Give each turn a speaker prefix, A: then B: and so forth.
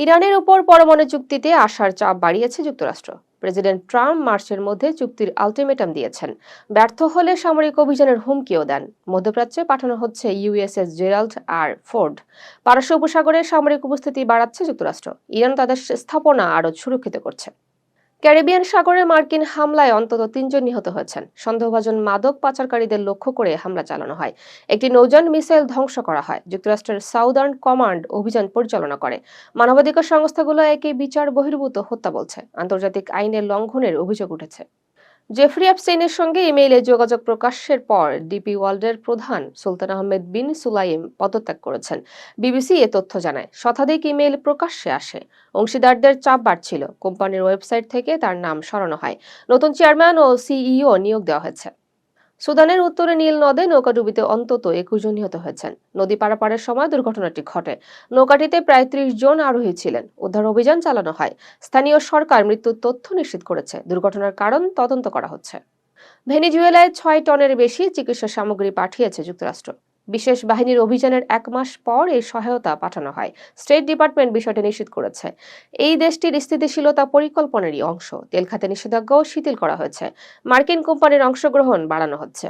A: ইরানের উপর পরমাণু চুক্তিতে আসার চাপ বাড়িয়েছে যুক্তরাষ্ট্র। প্রেসিডেন্ট ট্রাম্প মার্চের মধ্যে চুক্তির আলটিমেটাম দিয়েছেন। ব্যর্থ হলে সামরিক অভিযানের হুমকিও দেন। মধ্যপ্রাচ্যে পাঠানো হচ্ছে ইউএসএস জেরাল্ড আর ফোর্ড। পারস্য উপসাগরে সামরিক উপস্থিতি বাড়াচ্ছে যুক্তরাষ্ট্র। ইরান তাদের স্থাপনা আরও সুরক্ষিত করছে। ক্যারিবিয়ান সাগরে মার্কিন হামলায় অন্তত ৩ জন নিহত হয়েছেন। সন্দেহভাজন মাদক পাচারকারীদের লক্ষ্য করে হামলা চালানো হয়। একটি নৌযান মিসাইল ধ্বংস করা হয়। যুক্তরাষ্ট্রের সাউদার্ন কমান্ড অভিযান পরিচালনা করে। মানবাধিকার সংস্থাগুলো একে বিচার বহির্ভূত হত্যা বলছে। আন্তর্জাতিক আইনের লঙ্ঘনের অভিযোগ উঠেছে। জেফরি অ্যাপস্টেইনের সঙ্গে ইমেইলে যোগাযোগ প্রকাশের পর ডিপি ওয়ার্ল্ডের প্রধান সুলতান আহমেদ বিন সুলাইম পদত্যাগ করেছেন। বিবিসি এ তথ্য জানায়। শতাধিক ইমেইল প্রকাশ্যে আসে। অংশীদারদের চাপ বাড়ছিল। কোম্পানির ওয়েবসাইট থেকে তার নাম সরানো হয়। নতুন চেয়ারম্যান ও সিইও নিয়োগ দেওয়া হয়েছে। সুদানের উত্তরে নীল নদে নৌকাডুবিতে অন্তত 21 জন নিহত হয়েছেন। নদী পারাপারের সময় দুর্ঘটনাটি ঘটে। নৌকাটিতে প্রায় 30 জন আরোহী ছিলেন। উদ্ধার অভিযান চালানো হয়। স্থানীয় সরকার মৃত্যুর তথ্য নিশ্চিত করেছে। দুর্ঘটনার কারণ তদন্ত করা হচ্ছে। ভেনেজুয়েলায় 6 টনের বেশি চিকিৎসা সামগ্রী পাঠিয়েছে যুক্তরাষ্ট্র। বিশেষ বাহিনীর অভিযানের 1 মাস পর এই সহায়তা পাঠানো হয়। স্টেট ডিপার্টমেন্ট বিষয়টি নিশ্চিত করেছে। এই দেশটির স্থিতিশীলতা পরিকল্পনারই অংশ। তেল খাতে নিষেধাজ্ঞাও শিথিল করা হয়েছে। মার্কিন কোম্পানির অংশগ্রহণ বাড়ানো হচ্ছে।